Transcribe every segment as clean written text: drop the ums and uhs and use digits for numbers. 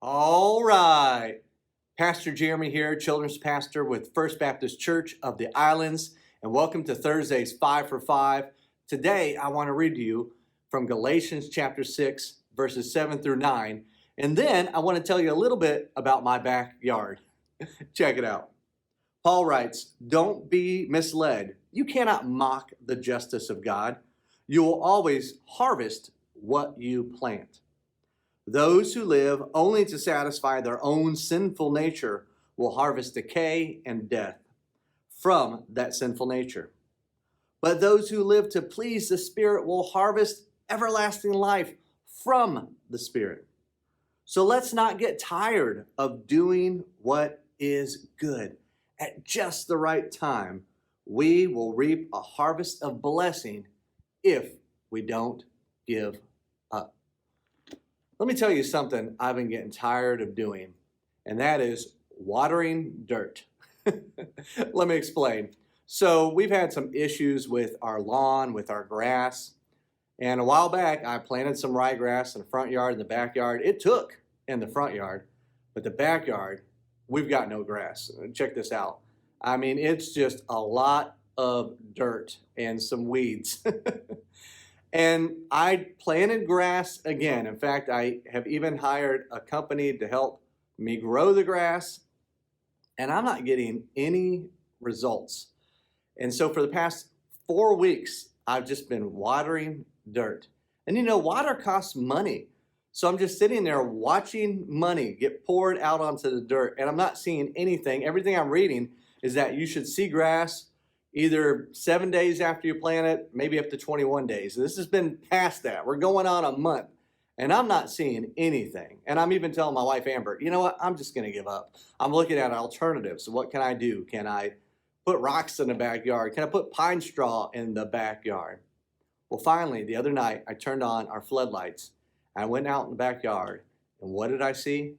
All right. Pastor Jeremy here, children's pastor with First Baptist Church of the Islands, and welcome to Thursday's 5 for 5. Today, I want to read to you from Galatians chapter 6, verses 7 through 9, and then I want to tell you a little bit about my backyard. Check it out. Paul writes, "Don't be misled. You cannot mock the justice of God. You will always harvest what you plant. Those who live only to satisfy their own sinful nature will harvest decay and death from that sinful nature. But those who live to please the Spirit will harvest everlasting life from the Spirit. So let's not get tired of doing what is good. At just the right time, we will reap a harvest of blessing if we don't give up." Let me tell you something I've been getting tired of doing, and that is watering dirt. Let me explain. So we've had some issues with our lawn, with our grass, and a while back I planted some ryegrass in the front yard and the backyard. It took in the front yard, but the backyard, we've got no grass. Check this out. I mean, it's just a lot of dirt and some weeds. And I planted grass again. In fact, I have even hired a company to help me grow the grass, and I'm not getting any results. And so for the past 4 weeks, I've just been watering dirt. And you know, water costs money. So I'm just sitting there watching money get poured out onto the dirt, and I'm not seeing anything. Everything I'm reading is that you should see grass either 7 days after you plant it, maybe up to 21 days. This has been past that. We're going on a month, and I'm not seeing anything. And I'm even telling my wife, Amber, you know what? I'm just going to give up. I'm looking at alternatives. What can I do? Can I put rocks in the backyard? Can I put pine straw in the backyard? Well, finally, the other night, I turned on our floodlights. I went out in the backyard, and what did I see?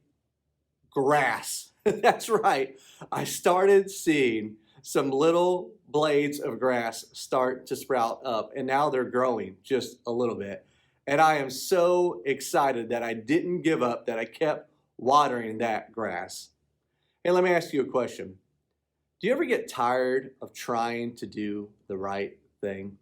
Grass. That's right. I started seeing some little blades of grass start to sprout up, and now they're growing just a little bit. And I am so excited that I didn't give up, that I kept watering that grass. Hey, let me ask you a question. Do you ever get tired of trying to do the right thing?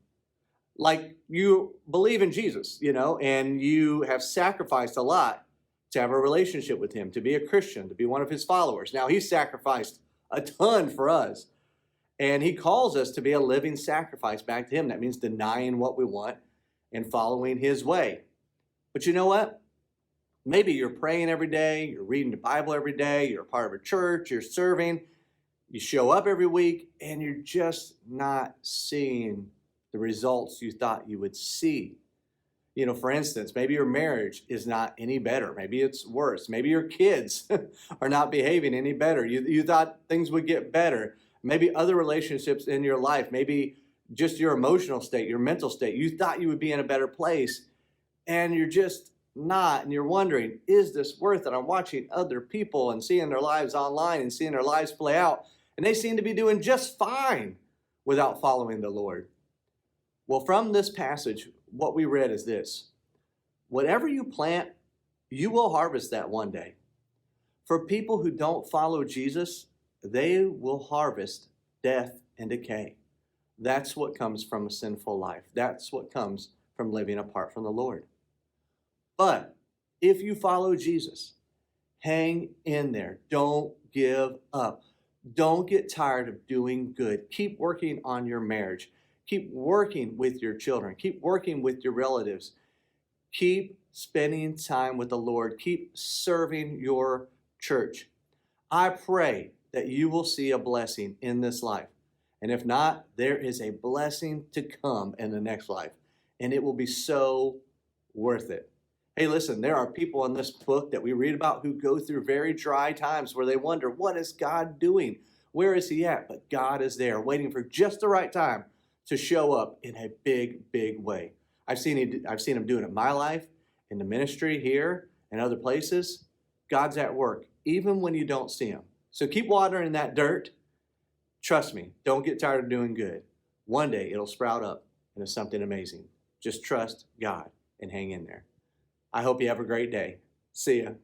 Like, you believe in Jesus, and you have sacrificed a lot to have a relationship with him, to be a Christian, to be one of his followers. Now, he sacrificed a ton for us. And he calls us to be a living sacrifice back to him. That means denying what we want and following his way. But you know what? Maybe you're praying every day, you're reading the Bible every day, you're a part of a church, you're serving, you show up every week, and you're just not seeing the results you thought you would see. For instance, maybe your marriage is not any better. Maybe it's worse. Maybe your kids are not behaving any better. You thought things would get better. Maybe other relationships in your life, maybe just your emotional state, your mental state. You thought you would be in a better place, and you're just not. And you're wondering, is this worth it? I'm watching other people and seeing their lives online and seeing their lives play out, and they seem to be doing just fine without following the Lord. Well, from this passage, what we read is this: whatever you plant, you will harvest that one day. For people who don't follow Jesus, they will harvest death and decay. That's what comes from a sinful life. That's what comes from living apart from the Lord. But if you follow Jesus, hang in there. Don't give up. Don't get tired of doing good. Keep working on your marriage. Keep working with your children. Keep working with your relatives. Keep spending time with the Lord. Keep serving your church. I pray that you will see a blessing in this life. And if not, there is a blessing to come in the next life. And it will be so worth it. Hey, listen, there are people in this book that we read about who go through very dry times where they wonder, what is God doing? Where is he at? But God is there, waiting for just the right time to show up in a big, big way. I've seen him do it in my life, in the ministry here, and other places. God's at work, even when you don't see him. So keep watering that dirt. Trust me, don't get tired of doing good. One day it'll sprout up into something amazing. Just trust God and hang in there. I hope you have a great day. See ya.